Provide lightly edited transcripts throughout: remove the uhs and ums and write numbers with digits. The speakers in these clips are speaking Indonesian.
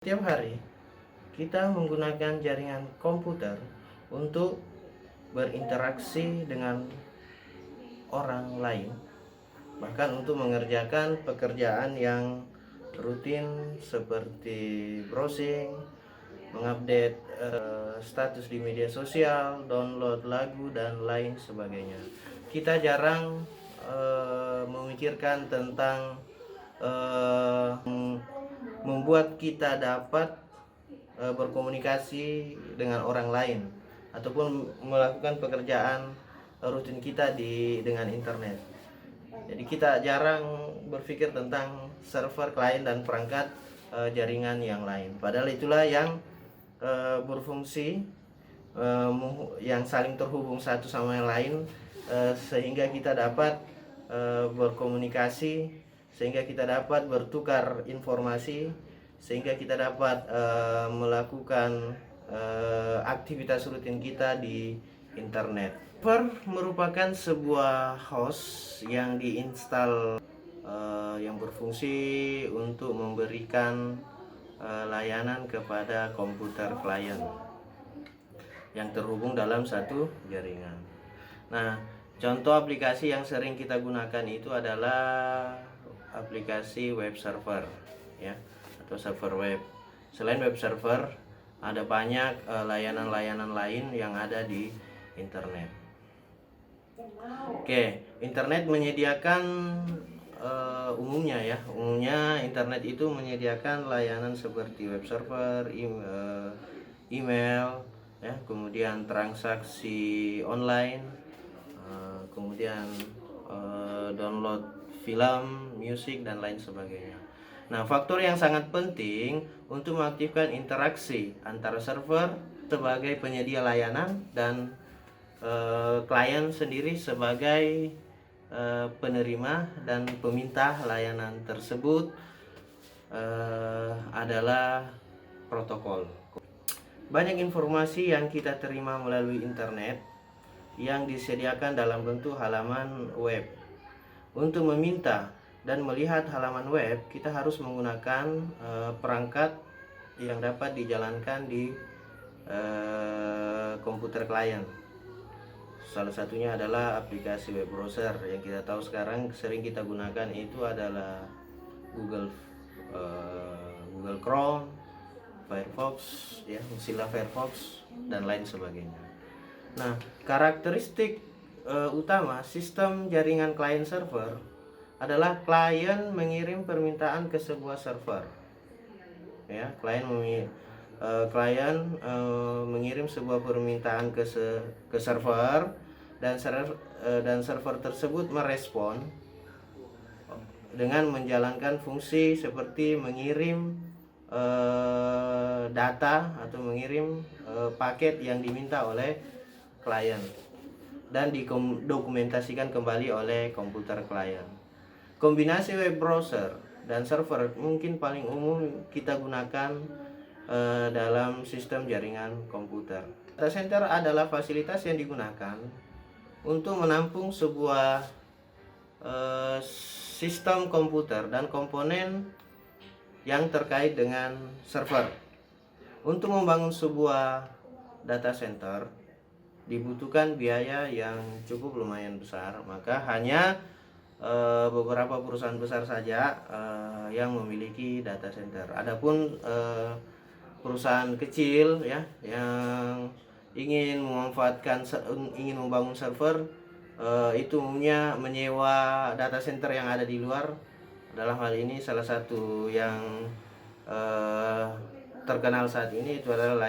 Setiap hari kita menggunakan jaringan komputer untuk berinteraksi dengan orang lain, bahkan untuk mengerjakan pekerjaan yang rutin seperti browsing, mengupdate status di media sosial, download lagu dan lain sebagainya. Kita jarang memikirkan tentang membuat kita dapat berkomunikasi dengan orang lain ataupun melakukan pekerjaan rutin kita dengan internet. Jadi kita jarang berpikir tentang server, klien dan perangkat jaringan yang lain. Padahal itulah yang berfungsi, yang saling terhubung satu sama yang lain, sehingga kita dapat berkomunikasi, sehingga kita dapat bertukar informasi, sehingga kita dapat melakukan aktivitas rutin kita di internet. Server merupakan sebuah host yang diinstal yang berfungsi untuk memberikan layanan kepada komputer klien yang terhubung dalam satu jaringan. Nah, contoh aplikasi yang sering kita gunakan itu adalah aplikasi web server, ya, atau server web. Selain web server, ada banyak layanan-layanan lain yang ada di internet. Oke, internet menyediakan umumnya internet itu menyediakan layanan seperti web server, email, ya, kemudian transaksi online, kemudian download film, musik dan lain sebagainya. Nah, faktor yang sangat penting untuk mengaktifkan interaksi antara server sebagai penyedia layanan dan klien sendiri sebagai penerima dan peminta layanan tersebut adalah protokol. Banyak informasi yang kita terima melalui internet yang disediakan dalam bentuk halaman web. Untuk meminta dan melihat halaman web, kita harus menggunakan perangkat yang dapat dijalankan di komputer klien. Salah satunya adalah aplikasi web browser yang kita tahu sekarang sering kita gunakan itu adalah Google Chrome, Firefox, ya, Mozilla Firefox dan lain sebagainya. Nah, karakteristik utama sistem jaringan klien server adalah klien mengirim permintaan ke sebuah server. Ya, klien mengirim sebuah permintaan ke server dan server tersebut merespon dengan menjalankan fungsi seperti mengirim data atau mengirim paket yang diminta oleh klien dan didokumentasikan kembali oleh komputer klien. Kombinasi web browser dan server mungkin paling umum kita gunakan dalam sistem jaringan komputer. Data center adalah fasilitas yang digunakan untuk menampung sebuah sistem komputer dan komponen yang terkait dengan server. Untuk membangun sebuah data center dibutuhkan biaya yang cukup lumayan besar, maka hanya beberapa perusahaan besar saja yang memiliki data center. Adapun perusahaan kecil, ya, yang ingin membangun server, itu umumnya menyewa data center yang ada di luar. Dalam hal ini salah satu yang terkenal saat ini itu adalah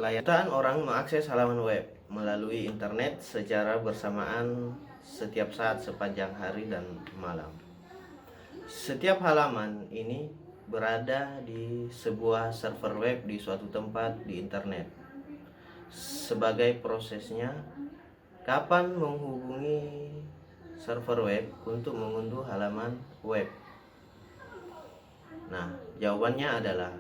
layanan orang mengakses halaman web melalui internet secara bersamaan setiap saat sepanjang hari dan malam. Setiap halaman ini berada di sebuah server web di suatu tempat di internet. Sebagai prosesnya, kapan menghubungi server web untuk mengunduh halaman web? Nah, jawabannya adalah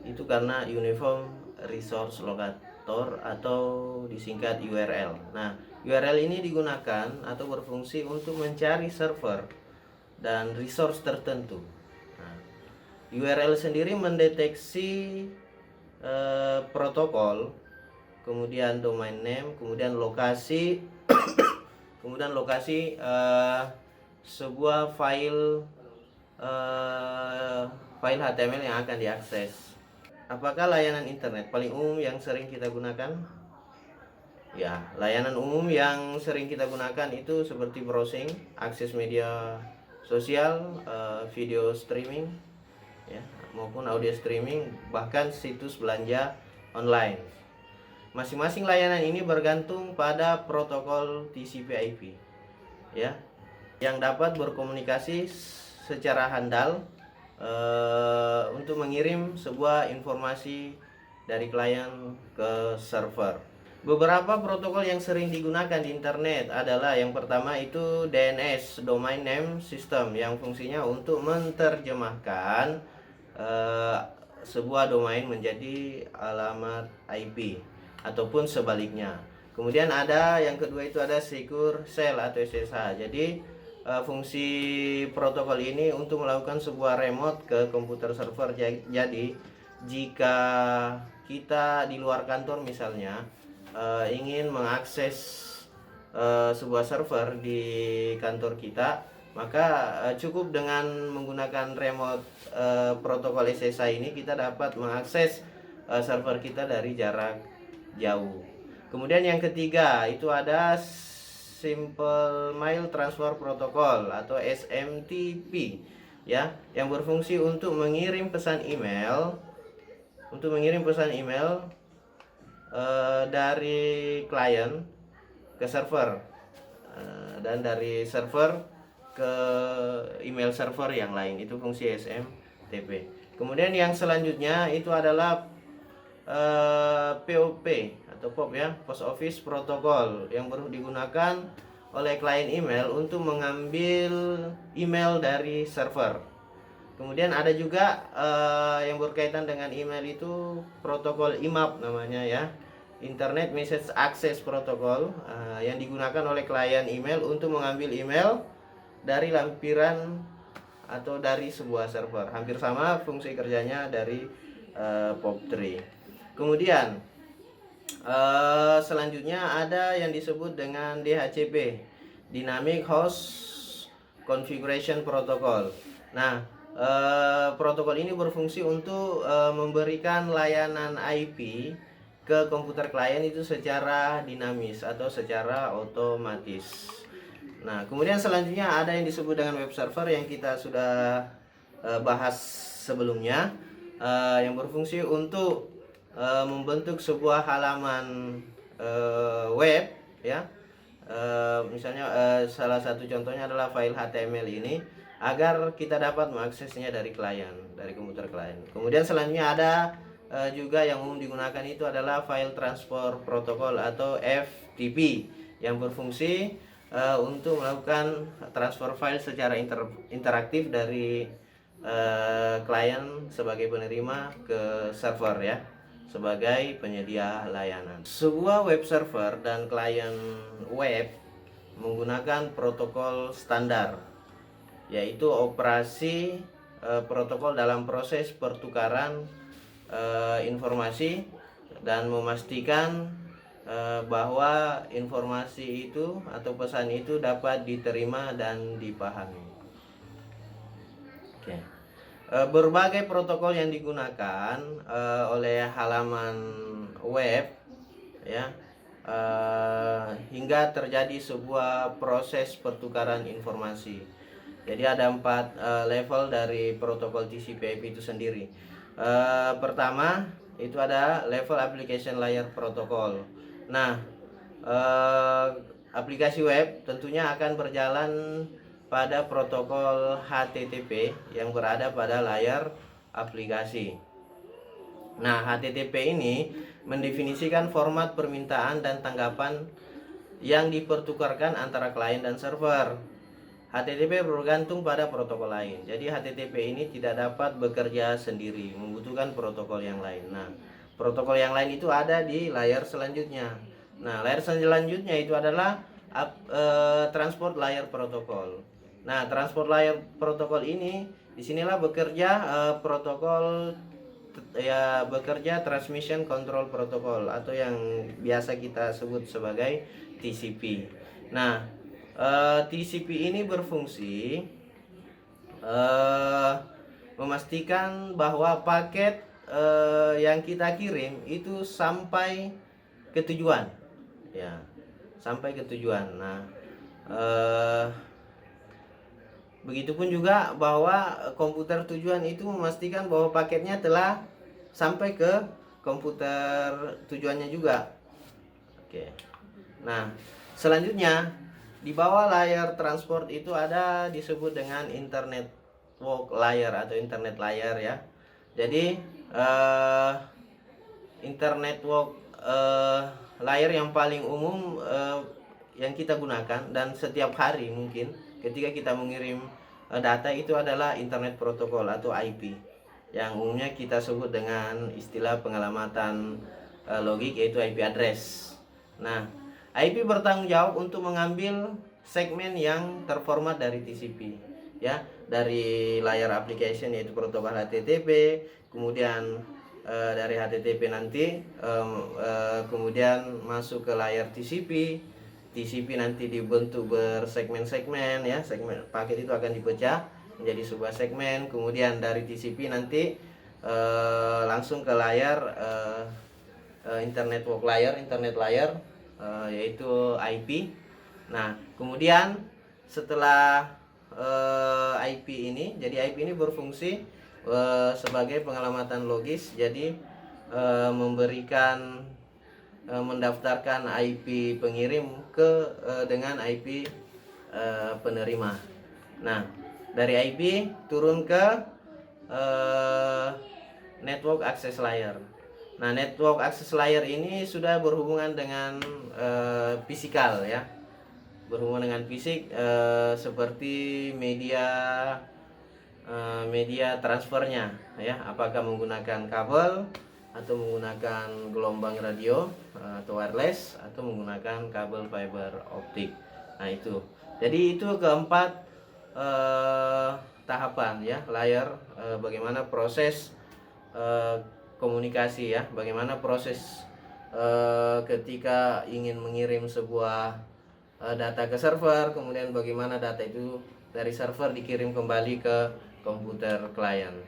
itu karena Uniform Resource Locator atau disingkat URL. Nah, URL ini digunakan atau berfungsi untuk mencari server dan resource tertentu. Nah, URL sendiri mendeteksi protokol, kemudian domain name, kemudian lokasi, kemudian lokasi sebuah file HTML yang akan diakses. Apakah layanan internet paling umum yang sering kita gunakan? Ya, layanan umum yang sering kita gunakan itu seperti browsing, akses media sosial, video streaming, ya, maupun audio streaming, bahkan situs belanja online. Masing-masing layanan ini bergantung pada protokol TCP/IP, ya, yang dapat berkomunikasi secara handal untuk mengirim sebuah informasi dari klien ke server. Beberapa protokol yang sering digunakan di internet adalah yang pertama itu DNS, Domain Name System, yang fungsinya untuk menerjemahkan sebuah domain menjadi alamat IP ataupun sebaliknya. Kemudian ada yang kedua itu ada Secure Shell atau SSH. Jadi fungsi protokol ini untuk melakukan sebuah remote ke komputer server. Jadi jika kita di luar kantor misalnya ingin mengakses sebuah server di kantor kita, maka cukup dengan menggunakan remote protokol SSH ini kita dapat mengakses server kita dari jarak jauh. Kemudian yang ketiga itu ada Simple Mail Transfer Protocol atau SMTP, ya, yang berfungsi untuk mengirim pesan email dari klien ke server dan dari server ke email server yang lain. Itu fungsi SMTP. Kemudian yang selanjutnya itu adalah POP atau POP, ya, Post Office Protocol, yang baru digunakan oleh klien email untuk mengambil email dari server. Kemudian ada juga yang berkaitan dengan email itu protokol IMAP namanya, ya, Internet Message Access Protocol, yang digunakan oleh klien email untuk mengambil email dari lampiran atau dari sebuah server. Hampir sama fungsi kerjanya dari POP3. Kemudian selanjutnya ada yang disebut dengan DHCP, Dynamic Host Configuration Protocol. Nah, protokol ini berfungsi untuk memberikan layanan IP ke komputer klien itu secara dinamis atau secara otomatis. Nah, kemudian selanjutnya ada yang disebut dengan web server yang kita sudah bahas sebelumnya, yang berfungsi untuk membentuk sebuah halaman web, ya. Misalnya salah satu contohnya adalah file HTML ini, agar kita dapat mengaksesnya dari klien, dari komputer klien. Kemudian selanjutnya ada juga yang umum digunakan itu adalah File Transfer Protocol atau FTP, yang berfungsi untuk melakukan transfer file secara interaktif dari klien sebagai penerima ke server, ya, sebagai penyedia layanan. Sebuah web server dan klien web menggunakan protokol standar, yaitu operasi protokol dalam proses pertukaran informasi dan memastikan bahwa informasi itu atau pesan itu dapat diterima dan dipahami. Oke. Berbagai protokol yang digunakan oleh halaman web, ya, hingga terjadi sebuah proses pertukaran informasi. Jadi ada 4 level dari protokol TCP/IP itu sendiri. Pertama itu ada level application layer protocol. Nah, aplikasi web tentunya akan berjalan pada protokol HTTP yang berada pada layar aplikasi. Nah, HTTP ini mendefinisikan format permintaan dan tanggapan yang dipertukarkan antara klien dan server. HTTP bergantung pada protokol lain. Jadi HTTP ini tidak dapat bekerja sendiri, membutuhkan protokol yang lain. Nah, protokol yang lain itu ada di layar selanjutnya. Nah, layar selanjutnya itu adalah transport layer protocol. Nah, transport layer protocol ini Disinilah bekerja protokol bekerja Transmission Control Protocol atau yang biasa kita sebut sebagai TCP. Nah, TCP ini berfungsi memastikan bahwa paket yang kita kirim itu sampai ke tujuan, ya, sampai ke tujuan. Nah, begitupun juga bahwa komputer tujuan itu memastikan bahwa paketnya telah sampai ke komputer tujuannya juga. Oke. Nah, selanjutnya di bawah layar transport itu ada disebut dengan internet network layer atau internet layer ya. Jadi internet network layer yang paling umum yang kita gunakan dan setiap hari mungkin ketika kita mengirim data itu adalah internet protokol atau IP yang umumnya kita sebut dengan istilah pengelamatan logik yaitu IP address. Nah, IP bertanggung jawab untuk mengambil segmen yang terformat dari TCP ya, dari layar application yaitu protokol HTTP, kemudian dari HTTP nanti kemudian masuk ke layar TCP. TCP nanti dibentuk bersegmen-segmen ya, segmen paket itu akan dipecah menjadi sebuah segmen, kemudian dari TCP nanti langsung ke layar internet layer yaitu IP. Nah, kemudian setelah IP ini, jadi IP ini berfungsi sebagai pengelamatan logis, jadi memberikan mendaftarkan IP pengirim ke dengan IP penerima. Nah, dari IP turun ke network access layer. Nah, network access layer ini sudah berhubungan dengan fisikal ya, berhubungan dengan fisik seperti media transfernya ya, apakah menggunakan kabel atau menggunakan gelombang radio atau wireless atau menggunakan kabel fiber optik. Nah, itu. Jadi itu keempat tahapan ya, layer bagaimana proses komunikasi ya, bagaimana proses ketika ingin mengirim sebuah data ke server, kemudian bagaimana data itu dari server dikirim kembali ke komputer klien.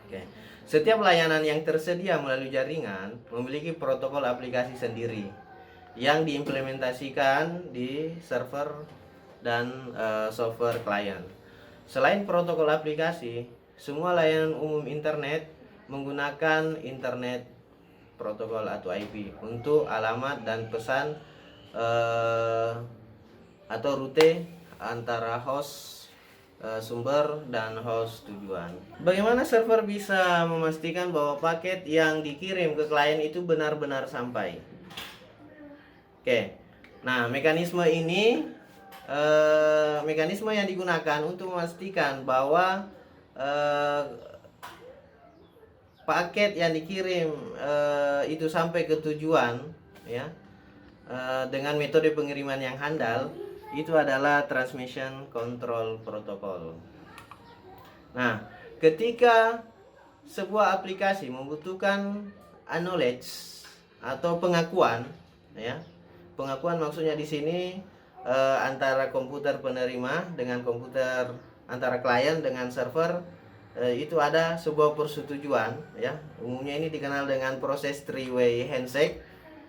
Oke. Setiap layanan yang tersedia melalui jaringan memiliki protokol aplikasi sendiri yang diimplementasikan di server dan software klien. Selain protokol aplikasi, semua layanan umum internet menggunakan internet protokol atau IP untuk alamat dan pesan atau rute antara host sumber dan host tujuan. Bagaimana server bisa memastikan bahwa paket yang dikirim ke klien itu benar-benar sampai? Oke. Nah, mekanisme ini mekanisme yang digunakan untuk memastikan bahwa paket yang dikirim itu sampai ke tujuan ya, dengan metode pengiriman yang handal, itu adalah Transmission Control Protocol. Nah, ketika sebuah aplikasi membutuhkan acknowledge atau pengakuan ya, pengakuan maksudnya di sini antara komputer penerima dengan komputer, antara klien dengan server, itu ada sebuah persetujuan ya. Umumnya ini dikenal dengan proses three-way handshake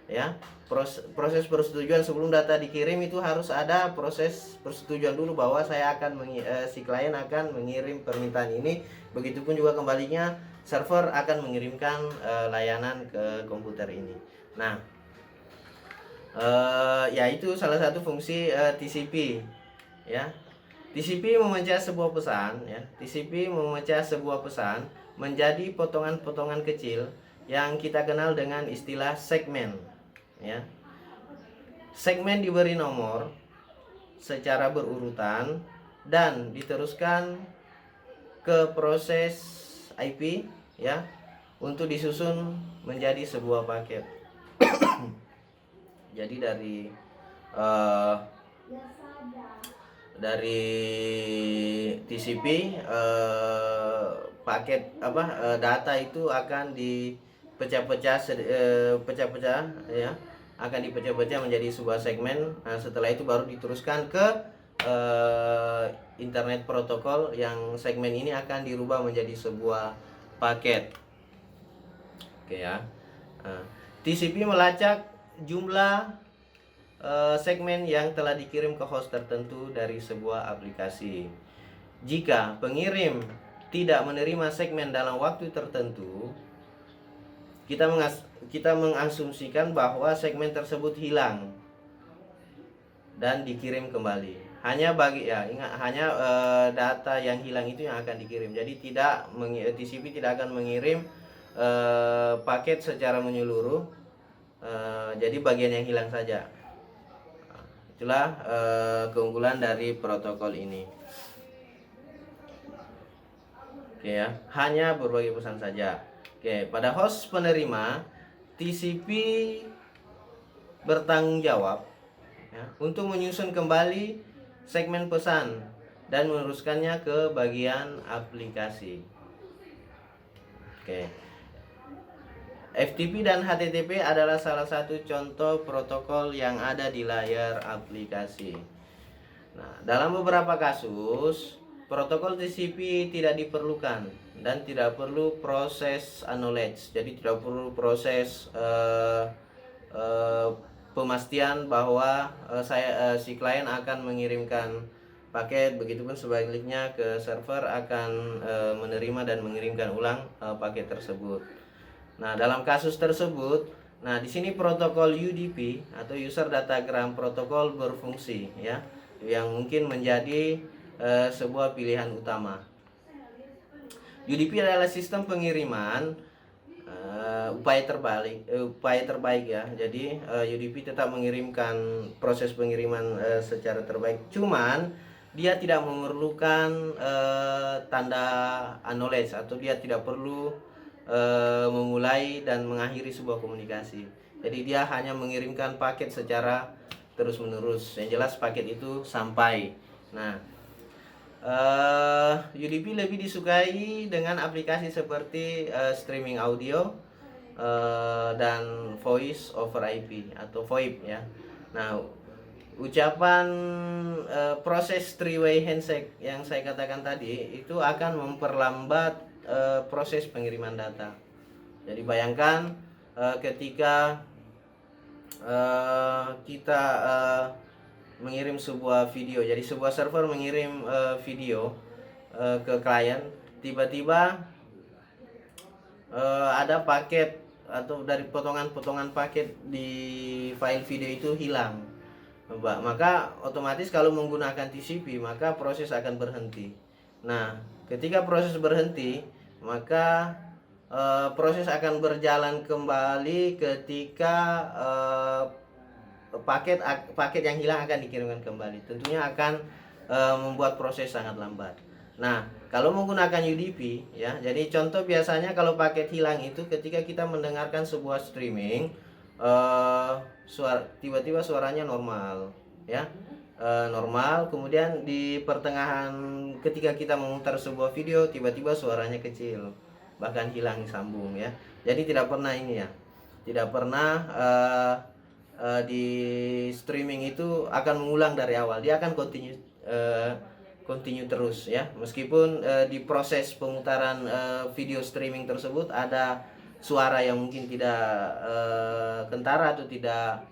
ya. Proses persetujuan sebelum data dikirim itu harus ada proses persetujuan dulu bahwa saya akan si klien akan mengirim permintaan ini, begitupun juga kembalinya server akan mengirimkan layanan ke komputer ini. Nah, ya itu salah satu fungsi TCP ya. TCP memecah sebuah pesan ya. TCP memecah sebuah pesan menjadi potongan-potongan kecil yang kita kenal dengan istilah segmen ya. Segmen diberi nomor secara berurutan dan diteruskan ke proses IP ya, untuk disusun menjadi sebuah paket. Jadi dari TCP, paket data itu akan dipecah-pecah, pecah-pecah ya, akan dipecah-pecah menjadi sebuah segmen. Nah, setelah itu baru diteruskan ke internet protokol yang segmen ini akan dirubah menjadi sebuah paket. Oke ya. Nah, TCP melacak jumlah segmen yang telah dikirim ke host tertentu dari sebuah aplikasi. Jika pengirim tidak menerima segmen dalam waktu tertentu, kita mengasumsikan bahwa segmen tersebut hilang dan dikirim kembali. Hanya data yang hilang itu yang akan dikirim. Jadi TCP tidak akan mengirim paket secara menyeluruh. Jadi bagian yang hilang saja. Itulah keunggulan dari protokol ini. Oke ya, hanya berbagi pesan saja. Oke, pada host penerima, TCP bertanggung jawab ya, untuk menyusun kembali segmen pesan dan meneruskannya ke bagian aplikasi. Oke. FTP dan HTTP adalah salah satu contoh protokol yang ada di layar aplikasi. Nah, dalam beberapa kasus, protokol TCP tidak diperlukan dan tidak perlu proses acknowledge. Jadi tidak perlu proses pemastian bahwa si klien akan mengirimkan paket, begitupun sebaliknya ke server akan menerima dan mengirimkan ulang paket tersebut. Nah, dalam kasus tersebut, nah di sini protokol UDP atau User Datagram Protocol berfungsi ya, yang mungkin menjadi sebuah pilihan utama. UDP adalah sistem pengiriman upaya terbaik ya. Jadi UDP tetap mengirimkan proses pengiriman secara terbaik. Cuman dia tidak memerlukan tanda acknowledge atau dia tidak perlu memulai dan mengakhiri sebuah komunikasi. Jadi dia hanya mengirimkan paket secara terus-menerus. Yang jelas paket itu sampai. Nah, UDP lebih disukai dengan aplikasi seperti streaming audio dan voice over IP atau VoIP ya. Nah, ucapan proses three-way handshake yang saya katakan tadi itu akan memperlambat proses pengiriman data. Jadi bayangkan ketika kita mengirim sebuah video, jadi sebuah server mengirim video ke klien, tiba-tiba ada paket atau dari potongan-potongan paket di file video itu hilang, maka otomatis kalau menggunakan TCP maka proses akan berhenti. Nah, ketika proses berhenti, maka proses akan berjalan kembali ketika paket yang hilang akan dikirimkan kembali. Tentunya akan membuat proses sangat lambat. Nah, kalau menggunakan UDP ya, jadi contoh biasanya kalau paket hilang itu ketika kita mendengarkan sebuah streaming, tiba-tiba suaranya normal ya. Normal, kemudian di pertengahan ketika kita memutar sebuah video tiba-tiba suaranya kecil, bahkan hilang sambung ya. Jadi tidak pernah ini ya, tidak pernah di streaming itu akan mengulang dari awal, dia akan continue terus ya, meskipun di proses pemutaran video streaming tersebut ada suara yang mungkin tidak kentara atau tidak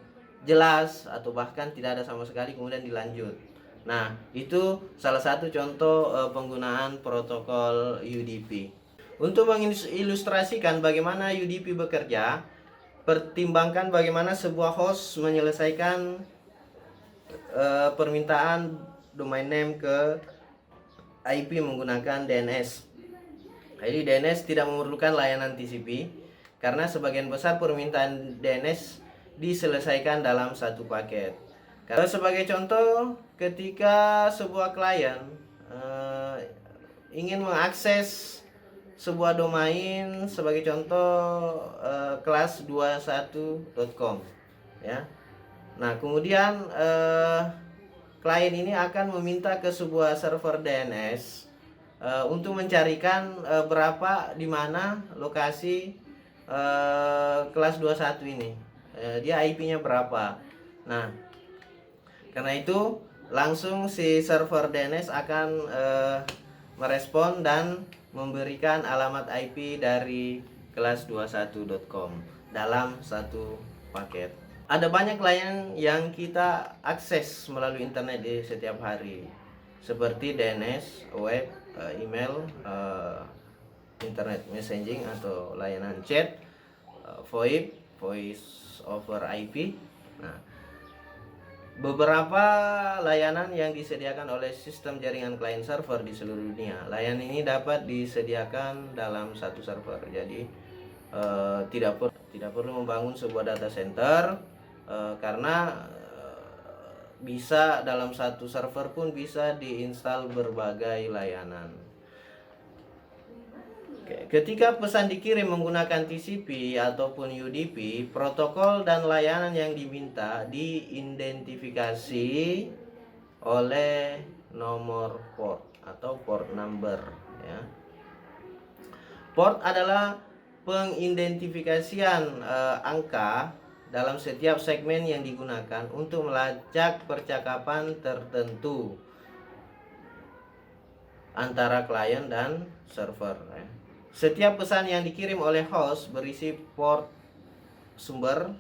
jelas atau bahkan tidak ada sama sekali kemudian dilanjut. Nah, itu salah satu contoh penggunaan protokol UDP. Untuk mengilustrasikan bagaimana UDP bekerja, pertimbangkan bagaimana sebuah host menyelesaikan permintaan domain name ke IP menggunakan DNS. Jadi DNS tidak memerlukan layanan TCP karena sebagian besar permintaan DNS diselesaikan dalam satu paket. Kalau sebagai contoh, ketika sebuah klien ingin mengakses sebuah domain, sebagai contoh kelas21.com ya. Nah, kemudian klien ini akan meminta ke sebuah server DNS untuk mencarikan berapa di mana lokasi kelas 21 ini. Dia IP-nya berapa. Nah, karena itu langsung si server DNS akan merespon dan memberikan alamat IP dari kelas21.com dalam satu paket. Ada banyak layanan yang kita akses melalui internet di setiap hari, seperti DNS, web, email, internet messaging atau layanan chat, VoIP, voice over IP. Nah, beberapa layanan yang disediakan oleh sistem jaringan klien server di seluruh dunia. Layanan ini dapat disediakan dalam satu server. Jadi tidak perlu membangun sebuah data center karena bisa dalam satu server pun bisa diinstal berbagai layanan. Ketika pesan dikirim menggunakan TCP ataupun UDP, protokol dan layanan yang diminta diidentifikasi oleh nomor port atau port number, ya. Port adalah pengidentifikasian angka dalam setiap segmen yang digunakan untuk melacak percakapan tertentu antara klien dan server, ya. Setiap pesan yang dikirim oleh host berisi port sumber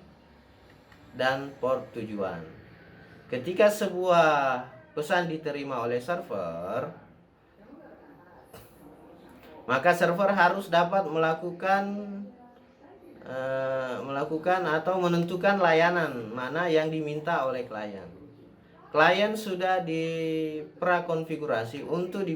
dan port tujuan. Ketika sebuah pesan diterima oleh server, maka server harus dapat melakukan atau menentukan layanan mana yang diminta oleh klien. Klien sudah diprakonfigurasi untuk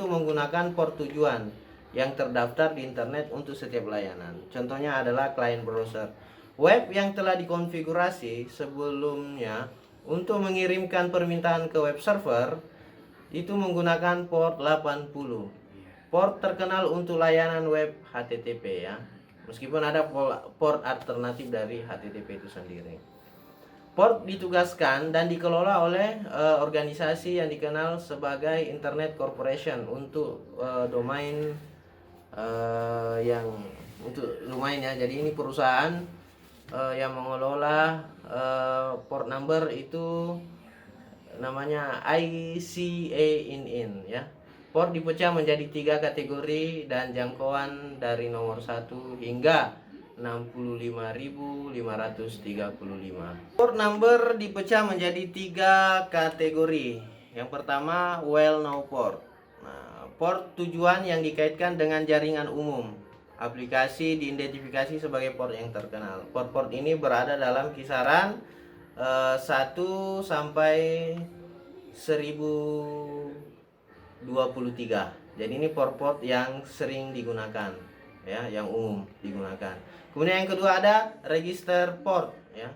menggunakan port tujuan yang terdaftar di internet untuk setiap layanan. Contohnya adalah klien browser web yang telah dikonfigurasi sebelumnya untuk mengirimkan permintaan ke web server itu menggunakan port 80. Port terkenal untuk layanan web HTTP, ya. Meskipun ada port alternatif dari HTTP itu sendiri. Port ditugaskan dan dikelola oleh organisasi yang dikenal sebagai Internet Corporation untuk domain ya. Jadi ini perusahaan yang mengelola port number itu namanya ICA in, ya. Port dipecah menjadi 3 kategori dan jangkauan dari nomor 1 hingga 65.535. Port number dipecah menjadi 3 kategori. Yang pertama, well known port. Port tujuan yang dikaitkan dengan jaringan umum. Aplikasi diidentifikasi sebagai port yang terkenal. Port-port ini berada dalam kisaran 1 sampai 1023. Jadi ini port-port yang sering digunakan, ya, yang umum digunakan. Kemudian yang kedua ada register port, ya.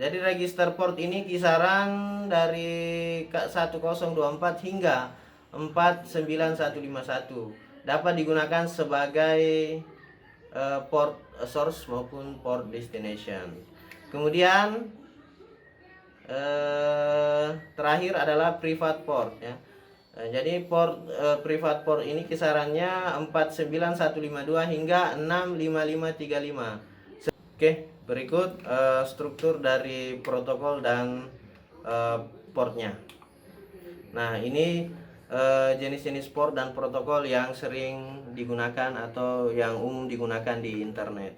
Jadi register port ini kisaran dari 1024 hingga 49151 dapat digunakan sebagai port source maupun port destination. Kemudian terakhir adalah private port, ya. Jadi port private port ini kisarannya 49152 hingga 65535. Oke, berikut struktur dari protokol dan portnya. Nah, ini jenis-jenis port dan protokol yang sering digunakan atau yang umum digunakan di internet.